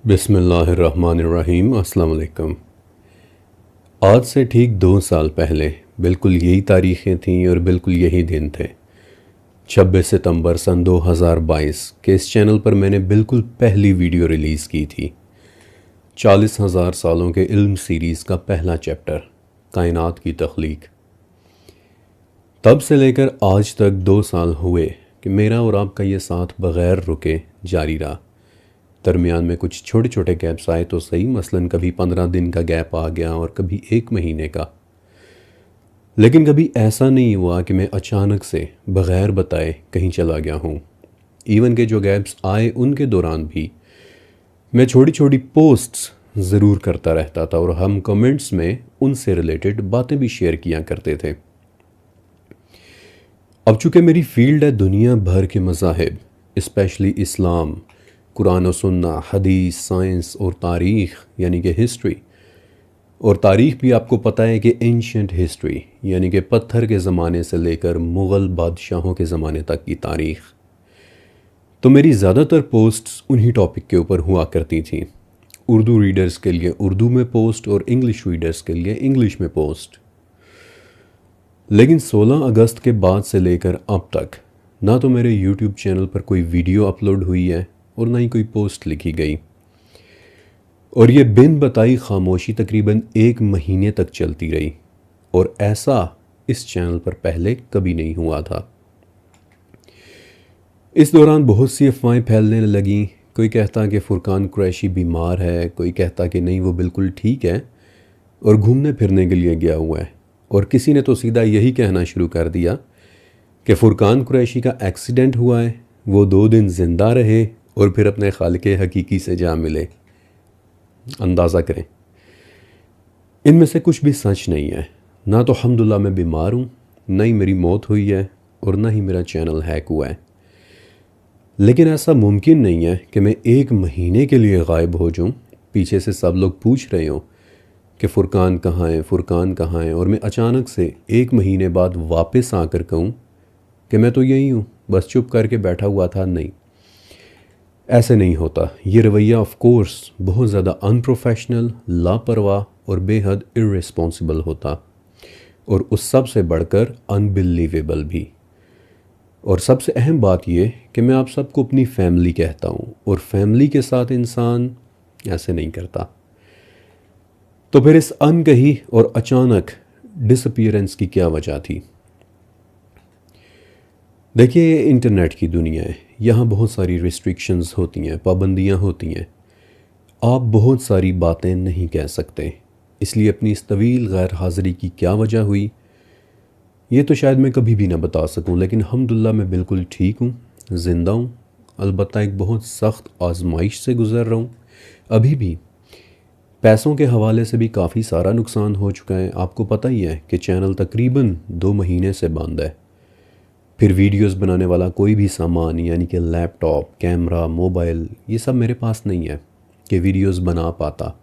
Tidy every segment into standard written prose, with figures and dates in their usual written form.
बिस्मिल्लाहिर्रहमानिर्रहीम। अस्सलाम वालेकुम। आज से ठीक 2 साल पहले बिल्कुल यही तारीखें थीं और बिल्कुल यही दिन थे। 26 सितंबर सन 2022 के इस चैनल पर मैंने बिल्कुल पहली वीडियो रिलीज़ की थी। 40,000 सालों के इल्म सीरीज़ का पहला चैप्टर, कायनात की तख्लीक। तब से लेकर आज तक 2 साल हुए कि मेरा और आपका ये साथ बग़ैर रुके जारी रहा। दरमियान में कुछ छोटे छोटे गैप्स आए तो सही, मसलन कभी 15 दिन का गैप आ गया और कभी 1 महीने का, लेकिन कभी ऐसा नहीं हुआ कि मैं अचानक से बग़ैर बताए कहीं चला गया हूँ। इवन के जो गैप्स आए उनके दौरान भी मैं छोटी छोटी पोस्ट्स ज़रूर करता रहता था और हम कमेंट्स में उनसे रिलेटेड बातें भी शेयर किया करते थे। अब चूँकि मेरी फील्ड है दुनिया भर के मज़ाहिब, स्पेशली इस्लाम, कुरान और सुन्ना, हदीस, साइंस और तारीख़ यानी कि हिस्ट्री। और तारीख़ भी आपको पता है कि एंशियंट हिस्ट्री यानी कि पत्थर के ज़माने से लेकर मुग़ल बादशाहों के ज़माने तक की तारीख़। तो मेरी ज़्यादातर पोस्ट्स उन्हीं टॉपिक के ऊपर हुआ करती थी। उर्दू रीडर्स के लिए उर्दू में पोस्ट और इंग्लिश रीडर्स के लिए इंग्लिश में पोस्ट। लेकिन 16 अगस्त के बाद से लेकर अब तक ना तो मेरे यूट्यूब चैनल पर कोई वीडियो अपलोड हुई है और ना ही कोई पोस्ट लिखी गई, और ये बिन बताई खामोशी तकरीबन 1 महीने तक चलती रही। और ऐसा इस चैनल पर पहले कभी नहीं हुआ था। इस दौरान बहुत सी अफवाहें फैलने लगीं। कोई कहता कि फ़ुरकान कुरैशी बीमार है, कोई कहता कि नहीं वो बिल्कुल ठीक है और घूमने फिरने के लिए गया हुआ है, और किसी ने तो सीधा यही कहना शुरू कर दिया कि फ़ुरकान कुरैशी का एक्सीडेंट हुआ है, वो 2 दिन ज़िंदा रहे और फिर अपने खालिक़े हकीकी से जा मिले। अंदाज़ा करें, इनमें से कुछ भी सच नहीं है। ना तो अल्हम्दुलिल्लाह मैं बीमार हूँ, ना ही मेरी मौत हुई है और ना ही मेरा चैनल हैक हुआ है। लेकिन ऐसा मुमकिन नहीं है कि मैं 1 महीने के लिए गायब हो जाऊँ, पीछे से सब लोग पूछ रहे हों कि फ़ुरकान कहाँ है, फ़ुरकान कहाँ है, और मैं अचानक से 1 महीने बाद वापस आकर कहूँ कि मैं तो यही हूँ, बस चुप करके बैठा हुआ था। नहीं, ऐसे नहीं होता। ये रवैया ऑफ कोर्स बहुत ज़्यादा अनप्रोफेशनल, लापरवाह और बेहद इर्रेस्पॉन्सिबल होता, और उस सब से बढ़कर अनबिलीवेबल भी। और सबसे अहम बात यह कि मैं आप सबको अपनी फैमिली कहता हूँ, और फैमिली के साथ इंसान ऐसे नहीं करता। तो फिर इस अनकही और अचानक डिसअपीयरेंस की क्या वजह थी? देखिए, ये इंटरनेट की दुनिया है, यहाँ बहुत सारी रिस्ट्रिक्शंस होती हैं, पाबंदियाँ होती हैं। आप बहुत सारी बातें नहीं कह सकते, इसलिए अपनी इस तवील गैर हाज़िरी की क्या वजह हुई ये तो शायद मैं कभी भी ना बता सकूं। लेकिन अल्हम्दुलिल्लाह मैं बिल्कुल ठीक हूँ, ज़िंदा हूँ। अलबत्ता एक बहुत सख्त आजमाइश से गुज़र रहा हूँ अभी भी। पैसों के हवाले से भी काफ़ी सारा नुकसान हो चुका है। आपको पता ही है कि चैनल तकरीबन 2 महीने से बंद है। फिर वीडियोस बनाने वाला कोई भी सामान यानी कि लैपटॉप, कैमरा, मोबाइल, ये सब मेरे पास नहीं है कि वीडियोस बना पाता।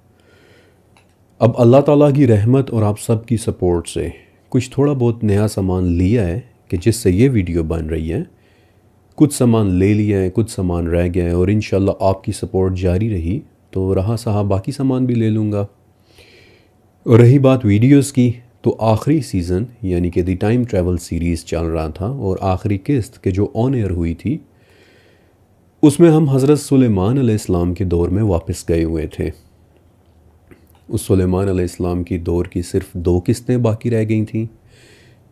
अब अल्लाह ताला की रहमत और आप सब की सपोर्ट से कुछ थोड़ा बहुत नया सामान लिया है कि जिससे ये वीडियो बन रही है। कुछ सामान ले लिया है, कुछ सामान रह गया है, और इंशाल्लाह आपकी सपोर्ट जारी रही तो रहा साहब बाकी सामान भी ले लूँगा। और रही बात वीडियोस की, तो आखिरी सीज़न यानी कि द टाइम ट्रैवल सीरीज़ चल रहा था, और आखिरी किस्त के जो ऑन एयर हुई थी उसमें हम हज़रत सुलेमान अलैहिस्सलाम के दौर में वापस गए हुए थे। उस सुलेमान अलैहिस्सलाम की दौर की सिर्फ 2 किस्तें बाकी रह गई थीं,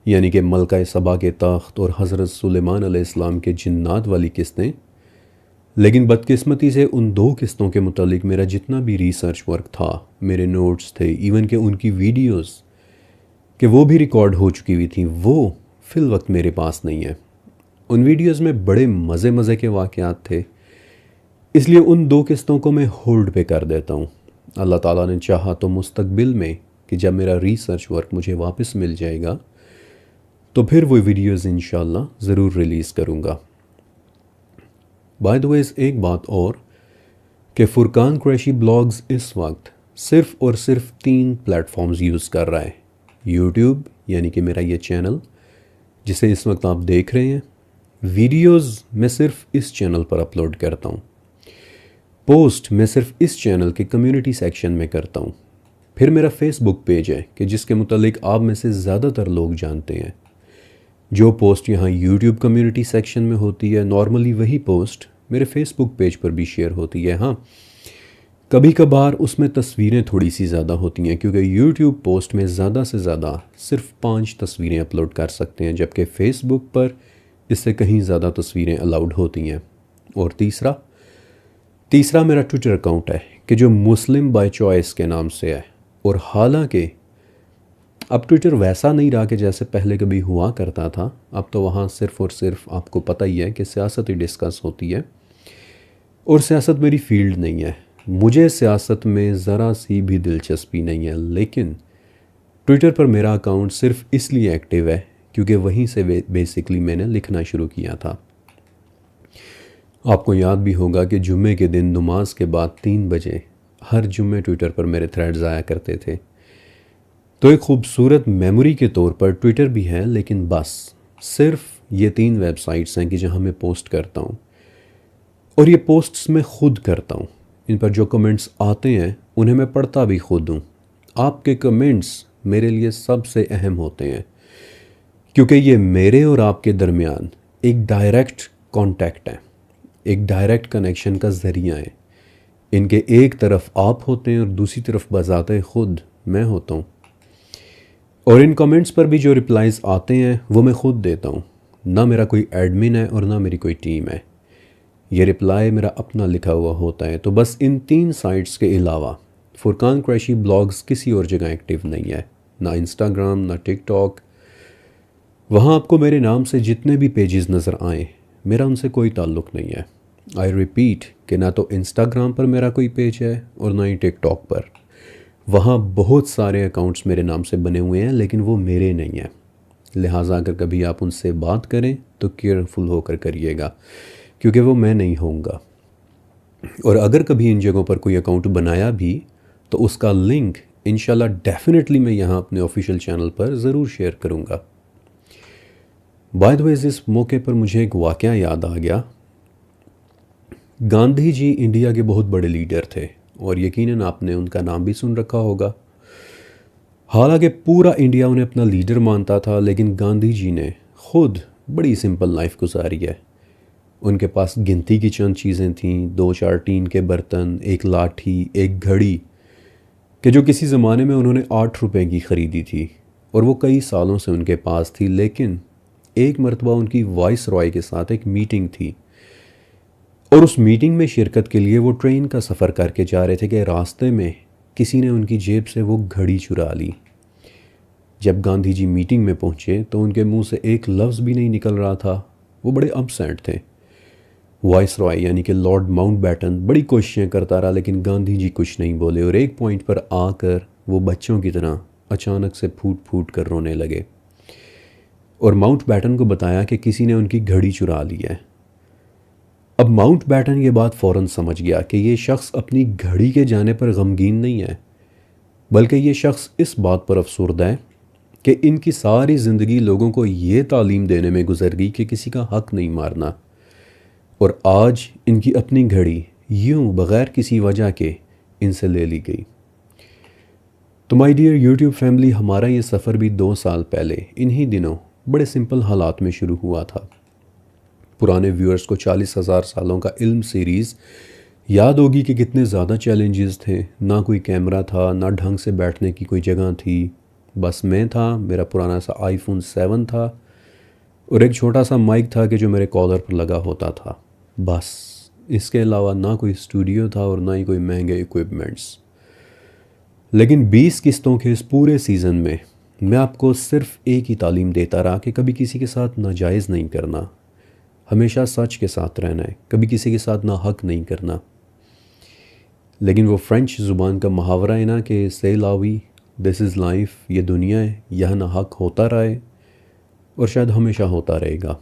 यानी कि मलका सबा के तख्त और हज़रत सुलेमान अलैहिस्सलाम के जिन्नात वाली किस्तें। लेकिन बदकिस्मती से उन 2 किस्तों के मुतालिक मेरा जितना भी रिसर्च वर्क था, मेरे नोट्स थे, इवन के उनकी वीडियोस कि वो भी रिकॉर्ड हो चुकी हुई थी, वो फिल वक्त मेरे पास नहीं है। उन वीडियोस में बड़े मज़े मज़े के वाक़यात थे, इसलिए उन 2 किस्तों को मैं होल्ड पे कर देता हूँ। अल्लाह ताला ने चाहा तो मुस्तकबिल में कि जब मेरा रिसर्च वर्क मुझे वापस मिल जाएगा तो फिर वो वीडियोस इंशाल्लाह ज़रूर रिलीज़ करूँगा। बाय द वे, एक बात और कि फ़ुरकान कुरैशी ब्लॉग्स इस वक्त सिर्फ़ और सिर्फ 3 प्लेटफॉर्म्स यूज़ कर रहा है। यूट्यूब यानी कि मेरा ये चैनल जिसे इस वक्त आप देख रहे हैं, वीडियोस मैं सिर्फ इस चैनल पर अपलोड करता हूँ। पोस्ट मैं सिर्फ इस चैनल के कम्युनिटी सेक्शन में करता हूँ। फिर मेरा फेसबुक पेज है कि जिसके मुतालिक आप में से ज़्यादातर लोग जानते हैं। जो पोस्ट यहाँ यूट्यूब कम्युनिटी सेक्शन में होती है, नॉर्मली वही पोस्ट मेरे फेसबुक पेज पर भी शेयर होती है। हाँ, कभी कभार उसमें तस्वीरें थोड़ी सी ज़्यादा होती हैं, क्योंकि यूट्यूब पोस्ट में ज़्यादा से ज़्यादा सिर्फ 5 तस्वीरें अपलोड कर सकते हैं, जबकि फ़ेसबुक पर इससे कहीं ज़्यादा तस्वीरें अलाउड होती हैं। और तीसरा मेरा ट्विटर अकाउंट है कि जो मुस्लिम बाय चॉइस के नाम से है। और हालांकि अब ट्विटर वैसा नहीं रहा कि जैसे पहले कभी हुआ करता था। अब तो वहाँ सिर्फ़ और सिर्फ आपको पता ही है कि सियासत ही डिस्कस होती है, और सियासत मेरी फील्ड नहीं है। मुझे सियासत में ज़रा सी भी दिलचस्पी नहीं है। लेकिन ट्विटर पर मेरा अकाउंट सिर्फ इसलिए एक्टिव है क्योंकि वहीं से बेसिकली मैंने लिखना शुरू किया था। आपको याद भी होगा कि जुम्मे के दिन नमाज के बाद 3 बजे हर जुम्मे ट्विटर पर मेरे थ्रेड्स आया करते थे। तो एक खूबसूरत मेमोरी के तौर पर ट्विटर भी है, लेकिन बस सिर्फ ये 3 वेबसाइट्स हैं कि जहाँ मैं पोस्ट करता हूँ, और ये पोस्ट्स मैं खुद करता हूँ। इन पर जो कमेंट्स आते हैं उन्हें मैं पढ़ता भी खुद हूँ। आपके कमेंट्स मेरे लिए सबसे अहम होते हैं, क्योंकि ये मेरे और आपके दरमियान एक डायरेक्ट कांटेक्ट है, एक डायरेक्ट कनेक्शन का ज़रिया है। इनके एक तरफ आप होते हैं और दूसरी तरफ बजाते खुद मैं होता हूँ। और इन कमेंट्स पर भी जो रिप्लाइज़ आते हैं वो मैं खुद देता हूँ। ना मेरा कोई एडमिन है और ना मेरी कोई टीम है। ये रिप्लाई मेरा अपना लिखा हुआ होता है। तो बस इन 3 साइट्स के अलावा फुरकान कुरैशी ब्लॉग्स किसी और जगह एक्टिव नहीं है, ना इंस्टाग्राम, ना टिकटॉक। वहाँ आपको मेरे नाम से जितने भी पेजेस नज़र आए, मेरा उनसे कोई ताल्लुक़ नहीं है। आई रिपीट कि ना तो इंस्टाग्राम पर मेरा कोई पेज है और ना ही टिकटॉक पर। वहाँ बहुत सारे अकाउंट्स मेरे नाम से बने हुए हैं, लेकिन वो मेरे नहीं हैं। लिहाजा अगर कभी आप उनसे बात करें तो केयरफुल होकर करिएगा, क्योंकि वो मैं नहीं होऊंगा। और अगर कभी इन जगहों पर कोई अकाउंट बनाया भी तो उसका लिंक इंशाल्लाह डेफिनेटली मैं यहाँ अपने ऑफिशियल चैनल पर ज़रूर शेयर करूँगा। बाय द वे, इस मौके पर मुझे एक वाक़या याद आ गया। गांधी जी इंडिया के बहुत बड़े लीडर थे और यकीनन आपने उनका नाम भी सुन रखा होगा। हालांकि पूरा इंडिया उन्हें अपना लीडर मानता था, लेकिन गांधी जी ने खुद बड़ी सिंपल लाइफ गुजारी है। उनके पास गिनती की चंद चीज़ें थीं, 2-4 टीन के बर्तन, एक लाठी, एक घड़ी, कि जो किसी ज़माने में उन्होंने 8 रुपए की ख़रीदी थी और वो कई सालों से उनके पास थी। लेकिन एक मरतबा उनकी वाइस रॉय के साथ एक मीटिंग थी, और उस मीटिंग में शिरकत के लिए वो ट्रेन का सफ़र करके जा रहे थे कि रास्ते में किसी ने उनकी जेब से वो घड़ी चुरा ली। जब गांधी जी मीटिंग में पहुँचे तो उनके मुंह से एक लफ्ज़ भी नहीं निकल रहा था। वो बड़े अपसेंट थे। वाइस रॉय यानी कि लॉर्ड माउंटबेटन बड़ी कोशिशें करता रहा, लेकिन गांधी जी कुछ नहीं बोले, और एक पॉइंट पर आकर वो बच्चों की तरह अचानक से फूट फूट कर रोने लगे और माउंटबेटन को बताया कि किसी ने उनकी घड़ी चुरा ली है। अब माउंटबेटन ये बात फ़ौरन समझ गया कि ये शख्स अपनी घड़ी के जाने पर गमगीन नहीं है, बल्कि ये शख्स इस बात पर अफसुर्दा है कि इनकी सारी ज़िंदगी लोगों को ये तालीम देने में गुजर गई कि किसी का हक नहीं मारना, और आज इनकी अपनी घड़ी यूं बग़ैर किसी वजह के इनसे ले ली गई। तो माय डियर यूट्यूब फैमिली, हमारा ये सफ़र भी 2 साल पहले इन्हीं दिनों बड़े सिंपल हालात में शुरू हुआ था। पुराने व्यूअर्स को 40,000 सालों का इल्म सीरीज़ याद होगी कि कितने ज़्यादा चैलेंजेस थे। ना कोई कैमरा था, ना ढंग से बैठने की कोई जगह थी। बस मैं था, मेरा पुराना सा iPhone 7 था, और एक छोटा सा माइक था कि जो मेरे कॉलर पर लगा होता था। बस इसके अलावा ना कोई स्टूडियो था और ना ही कोई महंगे इक्विपमेंट्स। लेकिन 20 किस्तों के इस पूरे सीज़न में मैं आपको सिर्फ एक ही तालीम देता रहा कि कभी किसी के साथ नाजायज़ नहीं करना, हमेशा सच के साथ रहना है, कभी किसी के साथ ना हक नहीं करना। लेकिन वो फ्रेंच ज़ुबान का मुहावरा है ना कि से लावी दिस इज़ लाइफ, ये दुनिया है, यह ना हक होता रहा है और शायद हमेशा होता रहेगा।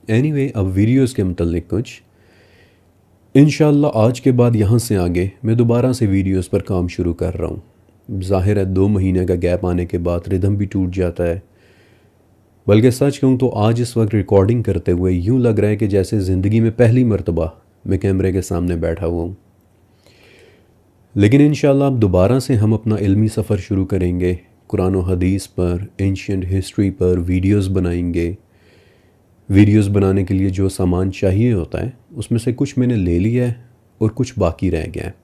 एनीवे, अब वीडियोस के मुतल्लिक कुछ इंशाल्लाह आज के बाद यहाँ से आगे मैं दोबारा से वीडियोस पर काम शुरू कर रहा हूँ। ज़ाहिर है 2 महीने का गैप आने के बाद रिदम भी टूट जाता है। बल्कि सच कहूँ तो आज इस वक्त रिकॉर्डिंग करते हुए यूँ लग रहा है कि जैसे ज़िंदगी में पहली मरतबा मैं कैमरे के सामने बैठा हुआ हूँ। लेकिन इंशाल्लाह अब दोबारा से हम अपना इल्मी सफ़र शुरू करेंगे। कुरान और हदीस पर, एंशिएंट हिस्ट्री पर वीडियोस बनाएंगे। वीडियोस बनाने के लिए जो सामान चाहिए होता है उसमें से कुछ मैंने ले लिया है और कुछ बाकी रह गया है।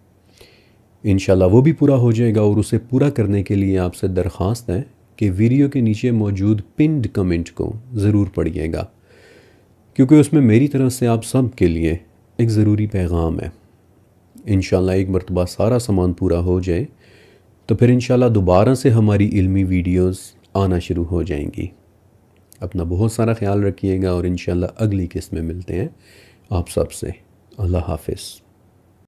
इंशाल्लाह वो भी पूरा हो जाएगा, और उसे पूरा करने के लिए आपसे दरख्वास्त है कि वीडियो के नीचे मौजूद पिन्ड कमेंट को ज़रूर पढ़िएगा, क्योंकि उसमें मेरी तरफ से आप सब के लिए एक ज़रूरी पैगाम है। इंशाल्लाह एक मरतबा सारा सामान पूरा हो जाए तो फिर इंशाल्लाह दोबारा से हमारी इल्मी वीडियोस आना शुरू हो जाएंगी। अपना बहुत सारा ख्याल रखिएगा और इंशाल्लाह अगली किस्त में मिलते हैं आप सब से। अल्लाह हाफ़िज़।